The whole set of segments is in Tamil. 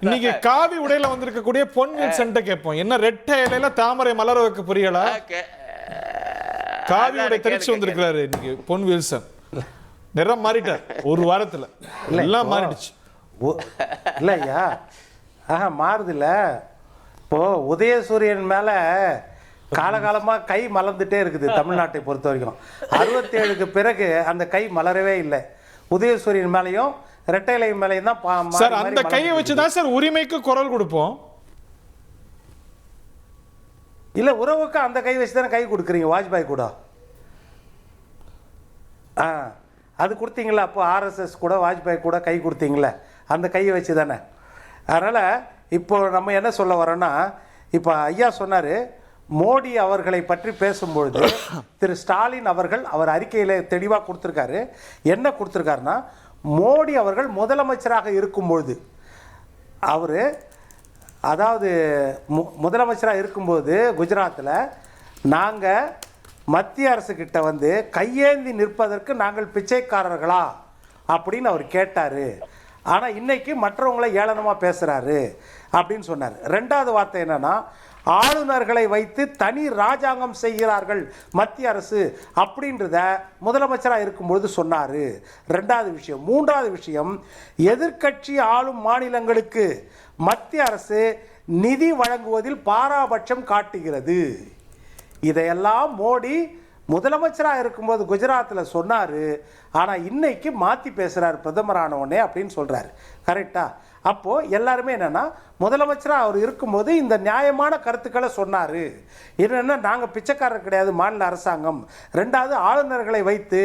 இன்னைக்கு காவி உடையில வந்திருக்கக்கூடிய பொன் வில்சன்ட்ட கேட்போம், என்ன ரெட்டை இலையில தாமரை மலர வைக்க புரியல? காவி உடை தெரிச்சு வந்திருக்கிறாரு இன்னைக்கு பொன் வில்சன். நிறம் மாறிட்டார் ஒரு வாரத்துல, எல்லாம் மாறிடுச்சு. இல்லையா மாறுது இல்ல. இப்போ உதயசூரியன் மேல காலகாலமா கை மலர்ந்துட்டே இருக்குது தமிழ்நாட்டை பொறுத்த வரைக்கும். 67க்கு பிறகு அந்த கை மலரவே இல்லை. உதயசூரியன் மேலையும் ரெட்டைலை மேலையும் தான் சார். அந்த கையை வச்சுதான் சார் உரிமைக்கு குரல் கொடுப்போம். இல்ல உறவுக்கு அந்த கை வச்சு தானே கை கொடுக்குறீங்க வாஜ்பாய் கூட. அது கொடுத்தீங்களா? அப்போ ஆர்எஸ்எஸ் கூட வாஜ்பாய் கூட கை கொடுத்தீங்களே, அந்த கையை வச்சு தானே. அதனால் இப்போ நம்ம என்ன சொல்ல வரோன்னா, இப்போ ஐயா சொன்னார், மோடி அவர்களை பற்றி பேசும்பொழுது திரு ஸ்டாலின் அவர்கள் அவர் அறிக்கையில் தெளிவாக கொடுத்துருக்காரு. என்ன கொடுத்துருக்காருன்னா, மோடி அவர்கள் முதலமைச்சராக இருக்கும்பொழுது, அவர் அதாவது முதலமைச்சராக இருக்கும்போது குஜராத்தில் நாங்கள் மத்திய அரசுக்கிட்ட வந்து கையேந்தி நிற்பதற்கு நாங்கள் பிச்சைக்காரர்களா அப்படின்னு அவர் கேட்டார். ஆனால் இன்னைக்கு மற்றவங்களை ஏளனமாக பேசுகிறாரு அப்படின்னு சொன்னார். ரெண்டாவது வார்த்தை என்னன்னா, ஆளுநர்களை வைத்து தனி ராஜாங்கம் செய்கிறார்கள் மத்திய அரசு அப்படின்றத முதலமைச்சராக இருக்கும்பொழுது சொன்னார். ரெண்டாவது விஷயம். மூன்றாவது விஷயம், எதிர்க்கட்சி ஆளும் மாநிலங்களுக்கு மத்திய அரசு நிதி வழங்குவதில் பாராபட்சம் காட்டுகிறது. இதையெல்லாம் மோடி முதலமைச்சராக இருக்கும்போது குஜராத்தில் சொன்னார். ஆனால் இன்னைக்கு மாற்றி பேசுகிறார் பிரதமரானவனே அப்படின்னு சொல்கிறார். கரெக்டா? அப்போது எல்லாருமே என்னென்னா, முதலமைச்சராக அவர் இருக்கும்போது இந்த நியாயமான கருத்துக்களை சொன்னார். என்னென்னா, நாங்கள் பிச்சைக்காரர் கிடையாது மாநில அரசாங்கம். ரெண்டாவது, ஆளுநர்களை வைத்து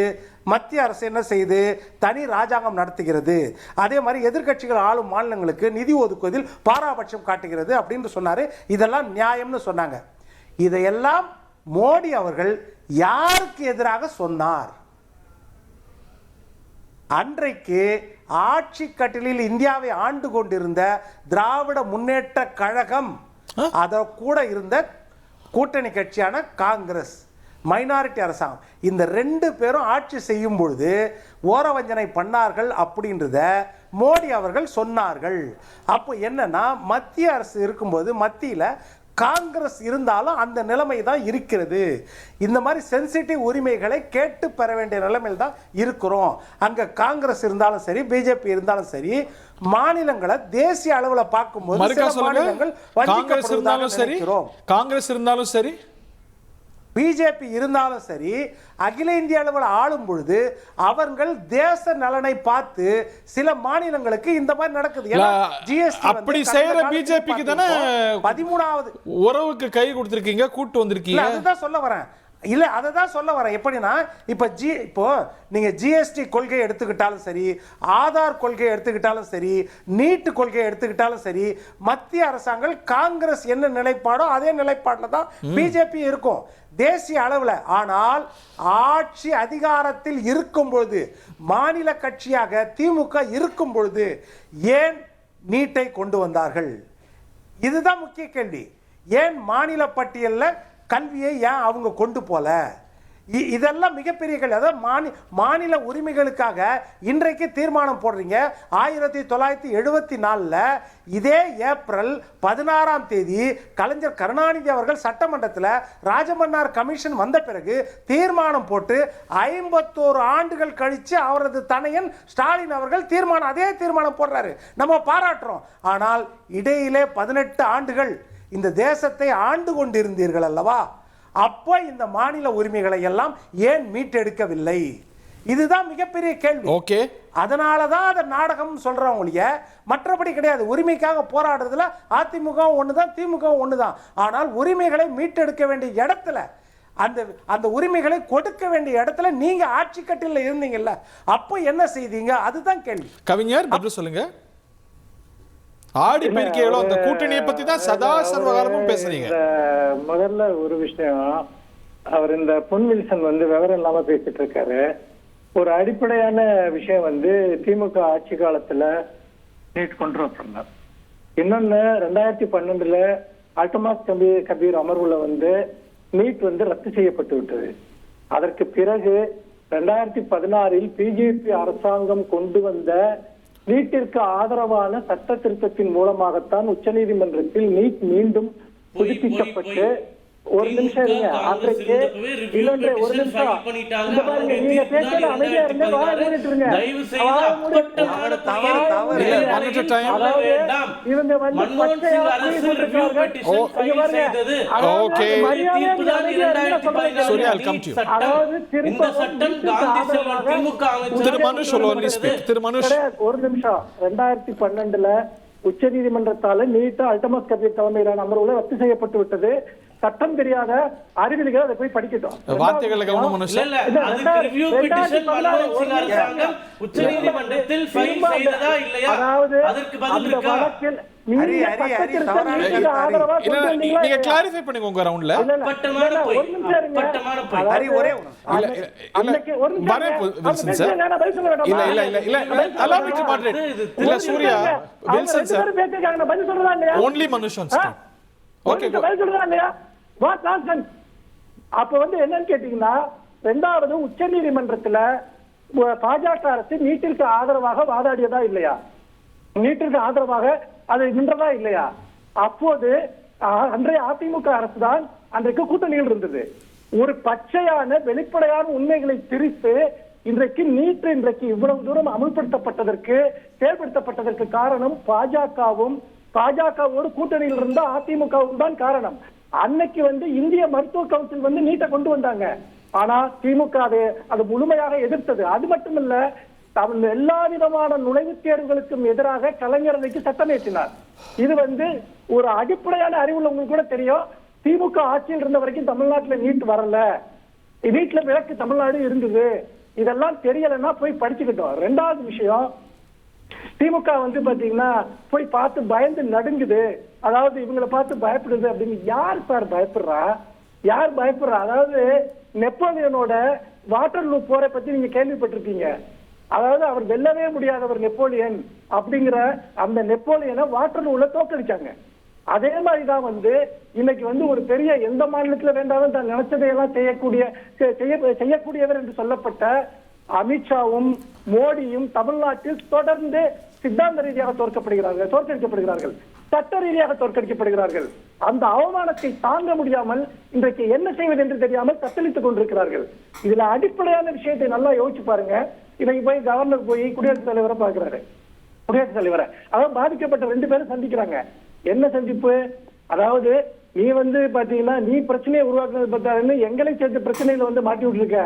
மத்திய அரசு என்ன செய்து தனி ராஜாங்கம் நடத்துகிறது. அதே மாதிரி எதிர்க்கட்சிகள் ஆளும் மாநிலங்களுக்கு நிதி ஒதுக்குவதில் பாராபட்சம் காட்டுகிறது அப்படின்னு சொன்னார். இதெல்லாம் நியாயம்னு சொன்னாங்க. இதையெல்லாம் மோடி அவர்கள் யாருக்கு எதிராக சொன்னார்? அன்றைக்கு ஆட்சி கட்டிலில் இந்தியாவை ஆண்டு கொண்டிருந்த திராவிட முன்னேற்ற கழகம், அத கூட இருந்த கூட்டணி கட்சியான காங்கிரஸ், மைனாரிட்டி அரசாங்கம், இந்த ரெண்டு பேரும் ஆட்சி செய்யும் பொழுது ஓரவஞ்சனை பண்ணார்கள் அப்படின்றத மோடி அவர்கள் சொன்னார்கள். அப்போ என்னன்னா, மத்திய அரசு இருக்கும்போது மத்தியில் காங்கிரஸ் இருந்தாலும் அந்த நிலைமை தான் இருக்கிறது. இந்த மாதிரி சென்சிட்டிவ் உரிமைகளை கேட்டு பெற வேண்டிய நிலைமையில் தான் இருக்கிறோம். அங்க காங்கிரஸ் இருந்தாலும் சரி, பிஜேபி இருந்தாலும் சரி, மாநிலங்களை தேசிய அளவில் பார்க்கும்போது மாநிலங்கள் காங்கிரஸ் இருந்தாலும் சரி, பிஜேபி இருந்தாலும் சரி, அகில இந்திய அளவில் ஆளும் பொழுது அவர்கள் தேச நலனை பார்த்து சில மாநிலங்களுக்கு இந்த மாதிரி நடக்குது. ஜிஎஸ்டி அப்படி செய்யற பிஜேபிக்கு தானே 13வது உறவுக்கு கை கொடுத்திருக்கீங்க, கூட்டு வந்திருக்கீங்க. அதுதான் சொல்ல வரேன். இல்லை, அதை தான் சொல்ல வரேன். எப்படின்னா, இப்போ நீங்கள் ஜிஎஸ்டி கொள்கையை எடுத்துக்கிட்டாலும் சரி, ஆதார் கொள்கையை எடுத்துக்கிட்டாலும் சரி, நீட்டு கொள்கையை எடுத்துக்கிட்டாலும் சரி, மத்திய அரசாங்கம் காங்கிரஸ் என்ன நிலைப்பாடோ அதே நிலைப்பாட்டில் தான் பிஜேபி இருக்கும் தேசிய அளவில். ஆனால் ஆட்சி அதிகாரத்தில் இருக்கும் பொழுது, மாநில கட்சியாக திமுக இருக்கும் பொழுது ஏன் நீட்டை கொண்டு வந்தார்கள்? இதுதான் முக்கிய கேள்வி. ஏன் மாநில பட்டியலில் கல்வியை ஏன் அவங்க கொண்டு போல? இதெல்லாம் மிகப்பெரிய கேள்வி. அதாவது மாநில உரிமைகளுக்காக இன்றைக்கு தீர்மானம் போடுறீங்க. 1974 இதே ஏப்ரல் 16ஆம் தேதி கலைஞர் கருணாநிதி அவர்கள் சட்டமன்றத்தில் ராஜமன்னார் கமிஷன் வந்த பிறகு தீர்மானம் போட்டு 51 ஆண்டுகள் கழித்து அவரது தனையன் ஸ்டாலின் அவர்கள் அதே தீர்மானம் போடுறாரு. நம்ம பாராட்டுறோம். ஆனால் இடையிலே 18 ஆண்டுகள் இந்த தேசத்தை ஆண்டு கொண்டிருந்தீர்கள் அல்லவா? அப்போ இந்த மாநில உரிமைகளை எல்லாம் ஏன் மீட்டெடுக்கவில்லை? இதுதான் மிகப்பெரிய கேள்வி. ஓகே, அதனாலதான் அதை நாடகம் சொல்றவங்க, மற்றபடி கிடையாது. உரிமைக்காக போராடுறதுல அதிமுக ஒண்ணுதான், திமுக ஒண்ணுதான். ஆனால் உரிமைகளை மீட்டெடுக்க வேண்டிய இடத்துல, அந்த உரிமைகளை கொடுக்க வேண்டிய இடத்துல நீங்க ஆட்சி கட்டில இருந்தீங்கல்ல, அப்போ என்ன செய்தீங்க? அதுதான் கேள்வி. கவிஞர் பதில் சொல்லுங்க. ஆடி பெருக்கைகளோ அந்த கூட்டணியை பத்தி தான் சதா சர்வகாலமும் பேசுறீங்க. முதல்ல ஒரு விஷயம், அவர் இந்த பொன் வில்சன் விவரம் இல்லாம பேசிட்டு இருக்காரு. ஒரு அடிப்படையான விஷயம் திமுக ஆட்சி காலத்துல நீட் கொண்டு வரலாம். இன்னொன்னு 2012 அல்டமாஸ் கபீர் அமர்வுல நீட் ரத்து செய்யப்பட்டு விட்டது. அதற்கு பிறகு 2016 பிஜேபி அரசாங்கம் கொண்டு வந்த நீட்டிற்கு ஆதரவான சட்ட திருத்தத்தின் மூலமாகத்தான் உச்சநீதிமன்றத்தில் நீட் மீண்டும் புதுப்பிக்கப்பட்டு ஒரு நிமிஷம் இருங்க. அன்றைக்கு இன்னொன்று ஒரு நிமிஷம் இந்த பாருங்க, நீங்க பேசல அமைதியா இருங்க, வாய மூடிட்டு இருங்க. அதாவது இவங்க வந்து பச்சையா ஒரு நிமிஷம் 2012 உச்ச நீதிமன்றத்தால நீட்டா அல்டமஸ் கபீர் தலைமையிலான அமர்வுல ரத்து செய்யப்பட்டு விட்டது. சட்டம் தெரியாத அறிவிலிகள் அதை போய் படிக்கட்டும். வார்த்தைகளை கவனம் மனுஷன் நீங்க கிளாரிஃபை பண்ணுங்க உங்க ரவுண்ட்ல. இல்ல சூர்யா வில்சன் சார் only மனுஷன் ஓகே அப்ப வந்து என்னன்னு கேட்டீங்கன்னா, இரண்டாவது உச்ச நீதிமன்றத்துல பாஜக அரசு நீட்டிற்கு ஆதரவாக வாதாடியதா இல்லையா, நீட்டிற்கு ஆதரவாக அது நின்றதா இல்லையா? அப்போது அன்றைய அதிமுக அரசு தான் அன்றைக்கு கூட்டணியில் இருந்தது. ஒரு பச்சையான வெளிப்படையான உண்மைகளை திரித்து இன்றைக்கு நீட் இன்றைக்கு இவ்வளவு தூரம் அமல்படுத்தப்பட்டதற்கு செயல்படுத்தப்பட்டதற்கு காரணம் பாஜகவும் பாஜகவோடு கூட்டணியில் இருந்த அதிமுகவும் தான் காரணம். அன்னைக்கு வந்து இந்திய மருத்துவ கவுன்சில் வந்து நீட்டை கொண்டு வந்தாங்க. ஆனா திமுக அது முழுமையாக எதிர்த்தது. அது மட்டுமல்ல, எல்லா விதமான நுழைவுத் தேர்வுகளுக்கும் எதிராக கலைஞர் அன்னைக்கு சட்டம் ஏற்றினார். இது வந்து ஒரு அடிப்படையான அறிவுள்ளவங்களுக்கு கூட தெரியும். திமுக ஆட்சியில் இருந்த வரைக்கும் தமிழ்நாட்டுல நீட் வரல, வீட்டுல விளக்கு தமிழ்நாடு இருந்தது. இதெல்லாம் தெரியலன்னா போய் படிச்சுக்கிட்டோம். ரெண்டாவது விஷயம், திமுக வந்து பாத்தீங்கன்னா போய் பார்த்து பயந்து நடுங்குது, அதாவது இவங்களை பார்த்து பயப்படுது அப்படின்னு. யார் சார் பயப்படுறா? யார் பயப்படுறா? அதாவது நெப்போலியனோட வாட்டர்லூ போரை பத்தி நீங்க கேள்விப்பட்டிருக்கீங்க. அதாவது அவர் வெல்லவே முடியாதவர் நெப்போலியன் அப்படிங்கிற அந்த நெப்போலியனை வாட்டர்லூல தோக்கடிச்சாங்க. அதே மாதிரிதான் வந்து இன்னைக்கு வந்து ஒரு பெரிய எந்த மாநிலத்துல வேண்டாலும் தான் நினைச்சதையெல்லாம் செய்யக்கூடியவர் என்று சொல்லப்பட்ட அமித்ஷாவும் மோடியும் தமிழ்நாட்டில் தொடர்ந்து சித்தாந்த ரீதியாக தோற்கடிக்கப்படுகிறார்கள், சட்ட ரீதியாக தோற்கடிக்கப்படுகிறார்கள். அந்த அவமானத்தை தாங்க முடியாமல் இன்றைக்கு என்ன செய்வது என்று தெரியாமல் தத்தளித்துக் கொண்டிருக்கிறார்கள். இதுல அடிப்படையான விஷயத்தை நல்லா யோசிச்சு பாருங்க. இன்னைக்கு போய் கவர்னர் போய் குடியரசுத் தலைவரை பார்க்கிறாரு. குடியரசுத் தலைவரை அதாவது பாதிக்கப்பட்ட 2 பேரும் சந்திக்கிறாங்க. என்ன சந்திப்பு? அதாவது நீ வந்து பாத்தீங்கன்னா நீ பிரச்சனையை உருவாக்குறது பார்த்தாருன்னு எங்களை சேர்த்து பிரச்சனையில வந்து மாட்டி விட்டுருக்க.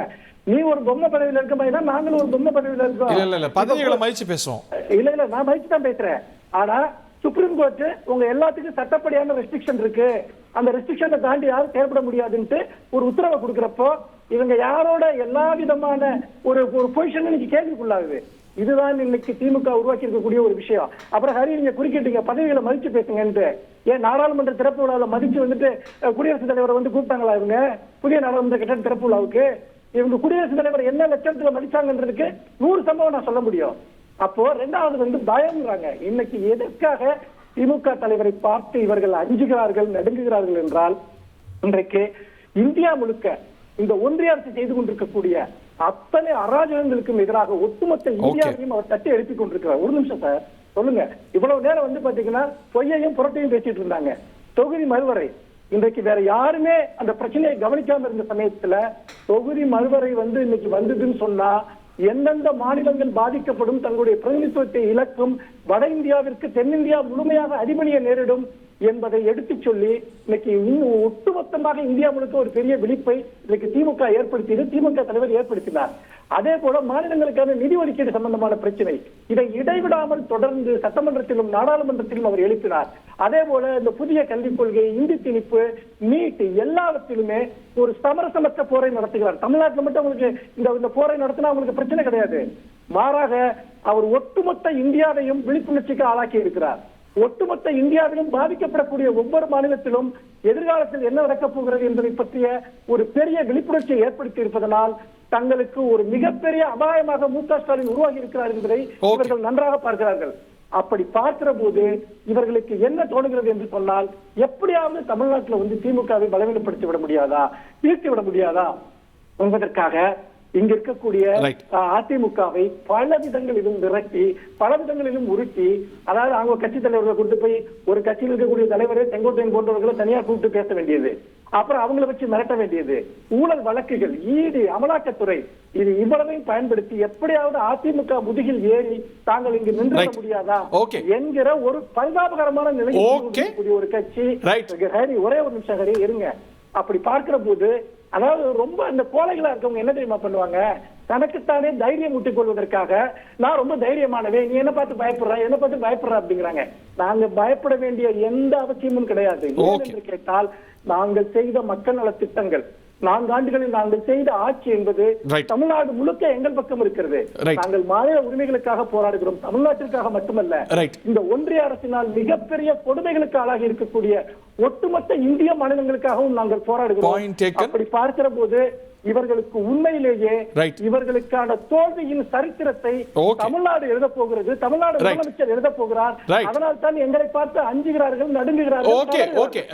நீ ஒரு பொம்மை பதவியில இருக்க மாதிரி தான் நாங்களும் ஒரு பொம்மை பதவியில இருக்கோம். இல்ல பதவிகளை மதிச்சு பேசுவோம். இல்ல நான் மதிச்சு தான் பேசுறேன். ஆனா சுப்ரீம் கோர்ட் உங்க எல்லாத்துக்கும் சட்டப்படியான ரெஸ்ட்ரிக்ஷன் இருக்கு, அந்த ரெஸ்ட்ரிக்ஷனை தாண்டி யாரும் செயல்பட முடியாதுன்ட்டு ஒரு உத்தரவை கொடுக்கிறப்போ இவங்க யாரோட எல்லா விதமான ஒரு பொசிஷன் இன்னைக்கு கேள்விக்குள்ளாகுது. இதுதான் இன்னைக்கு திமுக உருவாக்கி இருக்கக்கூடிய ஒரு விஷயம். அப்புறம் ஹரி நீங்க குறுக்கிட்டீங்க பதவிகளை மதிச்சு பேசுங்கன்ட்டு. ஏன் நாடாளுமன்ற திறப்பு விழாவில் மதிச்சு வந்துட்டு குடியரசுத் தலைவரை வந்து கூப்பிட்டாங்களா இவங்க புதிய நாடாளுமன்ற கட்டட திறப்பு விழாவுக்கு? இவங்க குடியரசுத் தலைவர் என்ன லட்சத்துல மதிச்சாங்கன்றதுக்கு 100 சம்பவம் நான் சொல்ல முடியும். அப்போ ரெண்டாவது வந்து பயம்றாங்க. இன்னைக்கு எதற்காக திமுக தலைவரை பார்த்து இவர்கள் அஞ்சுகிறார்கள், நடுங்குகிறார்கள் என்றால், இன்றைக்கு இந்தியா முழுக்க இந்த ஒன்றிய அரசு செய்து கொண்டிருக்கக்கூடிய அத்தனை அராஜகங்களுக்கும் எதிராக ஒட்டுமொத்த இந்தியாவையும் அவர் தட்டி எழுப்பி கொண்டிருக்கிறார். ஒரு நிமிஷம் சார் சொல்லுங்க. இவ்வளவு நேரம் வந்து பாத்தீங்கன்னா பொய்யையும் புரட்டையும் பேசிட்டு இருந்தாங்க. தொகுதி மறுவரை இன்றைக்கு வேற யாருமே அந்த பிரச்சனையை கவனிக்காம இருந்த சமயத்துல தொகுதி மறுவரை வந்து இன்னைக்கு வந்ததுன்னு சொன்னா எந்தெந்த மாநிலங்கள் பாதிக்கப்படும், தங்களுடைய பிரதிநிதித்துவத்தை இழக்கும், வட இந்தியாவிற்கு தென்னிந்தியா முழுமையாக அடிபணிய நேரிடும் என்பதை எடுத்து சொல்லி இன்னைக்கு இன்னும் ஒட்டுமொத்தமாக இந்தியா முழுக்க ஒரு பெரிய விழிப்பை இன்னைக்கு திமுக ஏற்படுத்தியது, திமுக தலைவர் ஏற்படுத்தினார். அதே போல மாநிலங்களுக்கான நிதி ஒதுக்கீடு சம்பந்தமான பிரச்சனை, இதை இடைவிடாமல் தொடர்ந்து சட்டமன்றத்திலும் நாடாளுமன்றத்திலும் அவர் எழுப்பினார். அதே போல இந்த புதிய கல்விக் கொள்கை, இந்தி திணிப்பு, நீட் எல்லாவற்றிலுமே ஒரு சமரசமற்ற போரை நடத்துகிறார். தமிழ்நாட்டில் மட்டும் உங்களுக்கு இந்த போரை நடத்தினா உங்களுக்கு பிரச்சனை கிடையாது. மாறாக அவர் ஒட்டுமொத்த இந்தியாவையும் விழிப்புணர்ச்சிக்கு ஆளாக்கி இருக்கிறார். ஒட்டுமொத்த இந்தியாவிலும் பாதிக்கப்படக்கூடிய ஒவ்வொரு மாநிலத்திலும் எதிர்காலத்தில் என்ன நடக்கப் போகிறது என்பதை பற்றிய ஒரு பெரிய விழிப்புணர்ச்சியை ஏற்படுத்தி இருப்பதனால் தங்களுக்கு ஒரு மிகப்பெரிய அபாயமாக மு க ஸ்டாலின் உருவாகி இருக்கிறார் என்பதை இவர்கள் நன்றாக பார்க்கிறார்கள். அப்படி பார்க்கிற போது இவர்களுக்கு என்ன தோணுகிறது என்று சொன்னால், எப்படியாவது தமிழ்நாட்டில் வந்து திமுகவை பலவீனப்படுத்தி விட முடியாதா, வீழ்த்தி விட முடியாதா என்பதற்காக இங்க இருக்கக்கூடிய Right. அதிமுகவை பல விதங்களிலும் விரட்டி பல விதங்களிலும் உருட்டி, அதாவது அவங்க கட்சி தலைவர்களை கொண்டு போய் ஒரு கட்சியில் இருக்கக்கூடிய தலைவரை செங்கோட்டையன் போன்றவர்களை தனியா கூப்பிட்டு பேச வேண்டியது, அப்புறம் அவங்களை வச்சு மிரட்ட வேண்டியது, ஊழல் வழக்குகள், ஈடு, அமலாக்கத்துறை, இது இவ்வளவையும் பயன்படுத்தி எப்படியாவது அதிமுக முதுகில் ஏறி தாங்கள் இங்கு நின்று Right. முடியாதா Okay. என்கிற ஒரு பரிதாபகரமான நிலையில் Okay. இருக்கக்கூடிய ஒரு கட்சி. Right. ஹரி, ஒரே ஒரு நிமிஷம் ஹரி இருங்க. அப்படி பார்க்கிற போது, அதாவது ரொம்ப இந்த கோழைகளா இருக்கவங்க என்ன தெரியுமா பண்ணுவாங்க, தனக்குத்தானே தைரியம் ஊட்டிக் கொள்வதற்காக நான் ரொம்ப தைரியமானவே, நீ என்ன பார்த்து பயப்படுற அப்படிங்கிறாங்க. நாங்க பயப்பட வேண்டிய எந்த அவசியமும் கிடையாது. Okay. என்று கேட்டால், நாங்கள் செய்த மக்கள் நல திட்டங்கள், 4 ஆண்டுகளில் நாங்கள் செய்த ஆட்சி என்பது Right. தமிழ்நாடு முழுக்க எங்கள் பக்கம் இருக்கிறது. Right. நாங்கள் மாநில உரிமைகளுக்காக போராடுகிறோம், தமிழ்நாட்டிற்காக மட்டுமல்ல. Right. இந்த ஒன்றிய அரசினால் மிகப்பெரிய கொடுமைகளுக்கு ஆளாகி இருக்கக்கூடிய ஒட்டுமொத்த இந்திய மாநிலங்களுக்காகவும் நாங்கள் Point போராடுகிறோம். taken. அப்படி பார்க்கிற போது இவர்களுக்கு உண்மையிலேயே Right. இவர்களுக்கான தோல்வியின் சரித்திரத்தை Okay. தமிழ்நாடு எழுத போகிறது, தமிழ்நாடு Right. முதலமைச்சர் எழுத போகிறார். Right. அதனால் தான் எங்களை பார்த்து அஞ்சுகிறார்கள், நடுங்குகிறார்கள். Okay okay